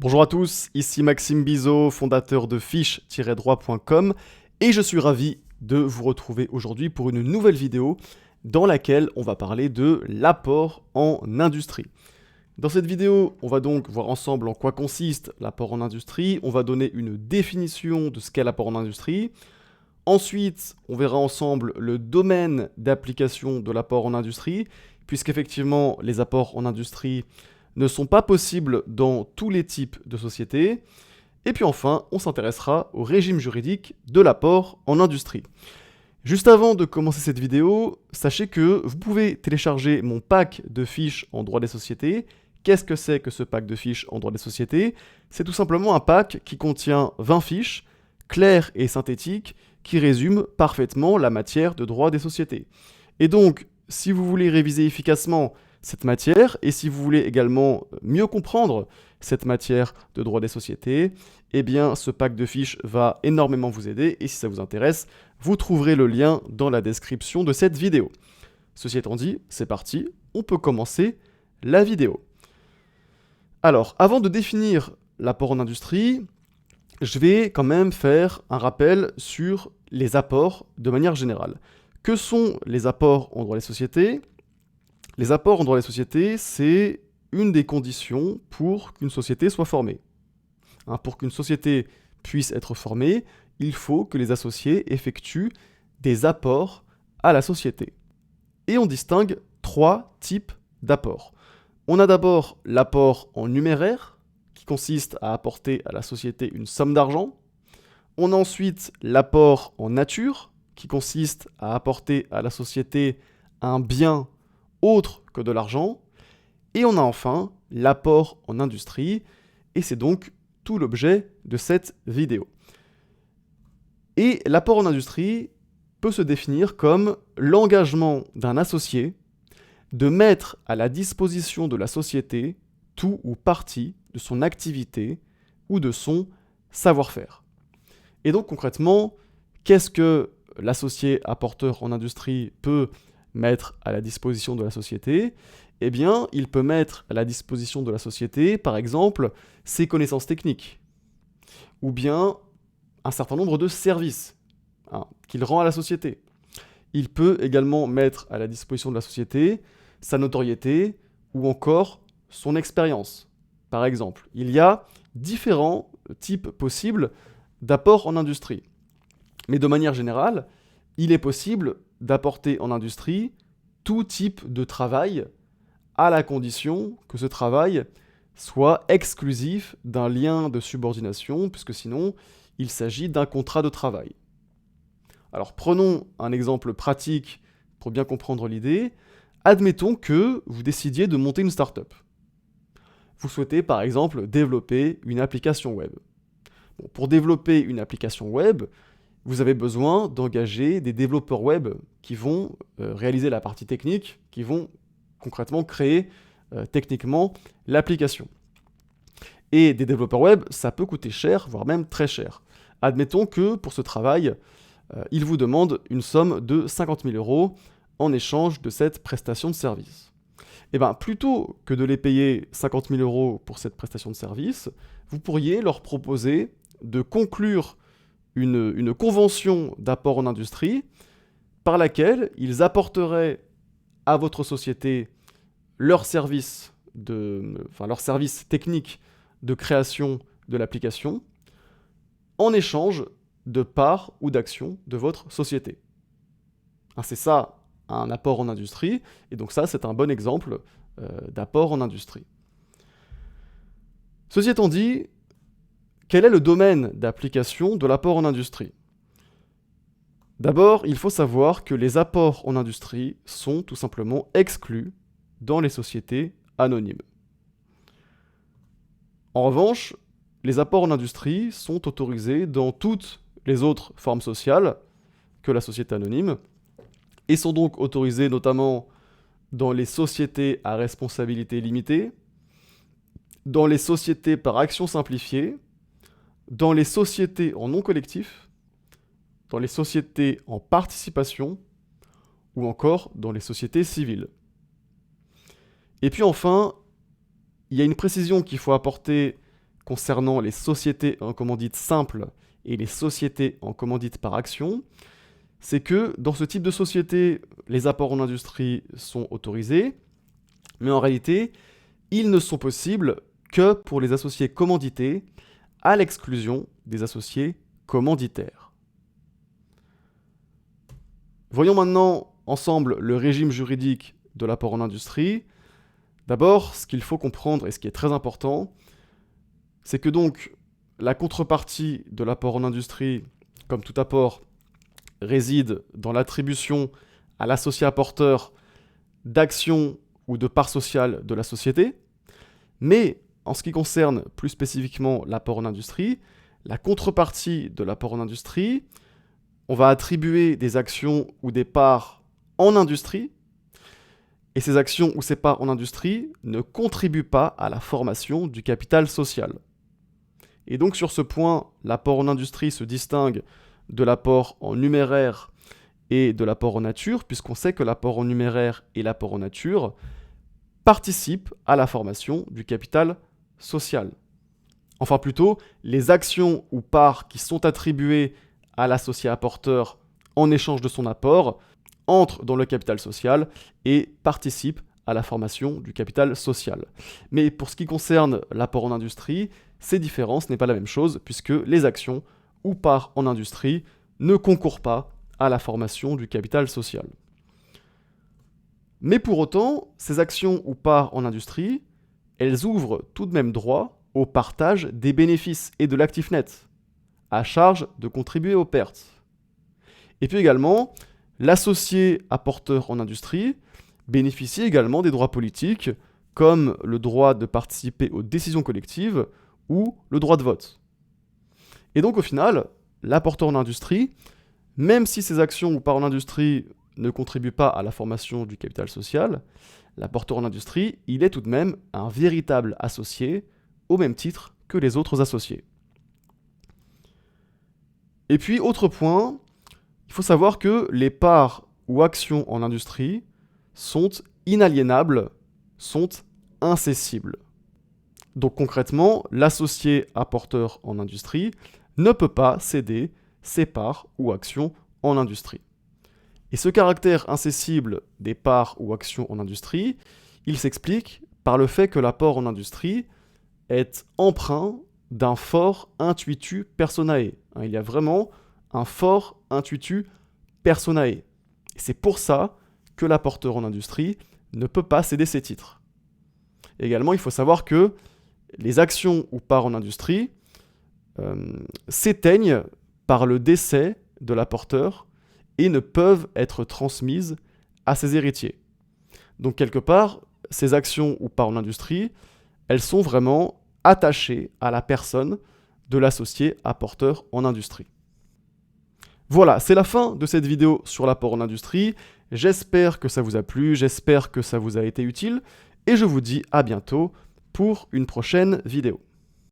Bonjour à tous, ici Maxime Bizot, fondateur de fiche-droit.com et je suis ravi de vous retrouver aujourd'hui pour une nouvelle vidéo dans laquelle on va parler de l'apport en industrie. Dans cette vidéo, on va donc voir ensemble en quoi consiste l'apport en industrie, on va donner une définition de ce qu'est l'apport en industrie. Ensuite, on verra ensemble le domaine d'application de l'apport en industrie, puisqu'effectivement, les apports en industrie ne sont pas possibles dans tous les types de sociétés. Et puis enfin, on s'intéressera au régime juridique de l'apport en industrie. Juste avant de commencer cette vidéo, sachez que vous pouvez télécharger mon pack de fiches en droit des sociétés. Qu'est-ce que c'est que ce pack de fiches en droit des sociétés? C'est tout simplement un pack qui contient 20 fiches, claires et synthétiques, qui résument parfaitement la matière de droit des sociétés. Et donc, si vous voulez réviser efficacement cette matière, et si vous voulez également mieux comprendre cette matière de droit des sociétés, eh bien ce pack de fiches va énormément vous aider, et si ça vous intéresse, vous trouverez le lien dans la description de cette vidéo. Ceci étant dit, c'est parti, on peut commencer la vidéo. Alors, avant de définir l'apport en industrie, je vais quand même faire un rappel sur les apports de manière générale. Que sont les apports en droit des sociétés ? Les apports en droit des sociétés, c'est une des conditions pour qu'une société soit formée. Pour qu'une société puisse être formée, il faut que les associés effectuent des apports à la société. Et on distingue 3 types d'apports. On a d'abord l'apport en numéraire, qui consiste à apporter à la société une somme d'argent. On a ensuite l'apport en nature, qui consiste à apporter à la société un bien autre que de l'argent. Et on a enfin l'apport en industrie, et c'est donc tout l'objet de cette vidéo. Et l'apport en industrie peut se définir comme l'engagement d'un associé de mettre à la disposition de la société tout ou partie de son activité ou de son savoir-faire. Et donc concrètement, qu'est-ce que l'associé apporteur en industrie peut mettre à la disposition de la société? Eh bien, il peut mettre à la disposition de la société, par exemple, ses connaissances techniques, ou bien un certain nombre de services qu'il rend à la société. Il peut également mettre à la disposition de la société sa notoriété ou encore son expérience. Par exemple, il y a différents types possibles d'apports en industrie. Mais de manière générale, il est possible d'apporter en industrie tout type de travail à la condition que ce travail soit exclusif d'un lien de subordination, puisque sinon, il s'agit d'un contrat de travail. Alors prenons un exemple pratique pour bien comprendre l'idée. Admettons que vous décidiez de monter une start-up. Vous souhaitez par exemple développer une application web. Pour développer une application web, vous avez besoin d'engager des développeurs web qui vont réaliser la partie technique, qui vont concrètement créer techniquement l'application. Et des développeurs web, ça peut coûter cher, voire même très cher. Admettons que pour ce travail, ils vous demandent une somme de 50 000 € en échange de cette prestation de service. Et bien, plutôt que de les payer 50 000 € pour cette prestation de service, vous pourriez leur proposer de conclure une convention d'apport en industrie par laquelle ils apporteraient à votre société leur service technique de création de l'application en échange de parts ou d'actions de votre société. C'est ça un apport en industrie, et donc ça c'est un bon exemple d'apport en industrie. Ceci étant dit, quel est le domaine d'application de l'apport en industrie? D'abord, il faut savoir que les apports en industrie sont tout simplement exclus dans les sociétés anonymes. En revanche, les apports en industrie sont autorisés dans toutes les autres formes sociales que la société anonyme, et sont donc autorisés notamment dans les sociétés à responsabilité limitée, dans les sociétés par action simplifiée, dans les sociétés en non collectif, dans les sociétés en participation, ou encore dans les sociétés civiles. Et puis enfin, il y a une précision qu'il faut apporter concernant les sociétés en commandite simple et les sociétés en commandite par action, c'est que dans ce type de société, les apports en industrie sont autorisés, mais en réalité, ils ne sont possibles que pour les associés commandités, à l'exclusion des associés commanditaires. Voyons maintenant ensemble le régime juridique de l'apport en industrie. D'abord, ce qu'il faut comprendre et ce qui est très important, c'est que donc la contrepartie de l'apport en industrie, comme tout apport, réside dans l'attribution à l'associé apporteur d'actions ou de parts sociales de la société. Mais en ce qui concerne plus spécifiquement l'apport en industrie, la contrepartie de l'apport en industrie, on va attribuer des actions ou des parts en industrie, et ces actions ou ces parts en industrie ne contribuent pas à la formation du capital social. Et donc sur ce point, l'apport en industrie se distingue de l'apport en numéraire et de l'apport en nature, puisqu'on sait que l'apport en numéraire et l'apport en nature participent à la formation du capital social. Enfin plutôt, les actions ou parts qui sont attribuées à l'associé apporteur en échange de son apport entrent dans le capital social et participent à la formation du capital social. Mais pour ce qui concerne l'apport en industrie, c'est différent, ce n'est pas la même chose, puisque les actions ou parts en industrie ne concourent pas à la formation du capital social. Mais pour autant, ces actions ou parts en industrie, elles ouvrent tout de même droit au partage des bénéfices et de l'actif net, à charge de contribuer aux pertes. Et puis également, l'associé apporteur en industrie bénéficie également des droits politiques, comme le droit de participer aux décisions collectives ou le droit de vote. Et donc au final, l'apporteur en industrie, même si ses actions ou parts en industrie ne contribuent pas à la formation du capital social, l'apporteur en industrie, il est tout de même un véritable associé, au même titre que les autres associés. Et puis, autre point, il faut savoir que les parts ou actions en industrie sont inaliénables, sont incessibles. Donc concrètement, l'associé apporteur en industrie ne peut pas céder ses parts ou actions en industrie. Et ce caractère incessible des parts ou actions en industrie, il s'explique par le fait que l'apport en industrie est empreint d'un fort intuitu personae. Il y a vraiment un fort intuitu personae. Et c'est pour ça que l'apporteur en industrie ne peut pas céder ses titres. Également, il faut savoir que les actions ou parts en industrie s'éteignent par le décès de l'apporteur et ne peuvent être transmises à ses héritiers. Donc quelque part, ces actions ou parts en industrie, elles sont vraiment attachées à la personne de l'associé apporteur en industrie. Voilà, c'est la fin de cette vidéo sur l'apport en industrie. J'espère que ça vous a plu, j'espère que ça vous a été utile, et je vous dis à bientôt pour une prochaine vidéo.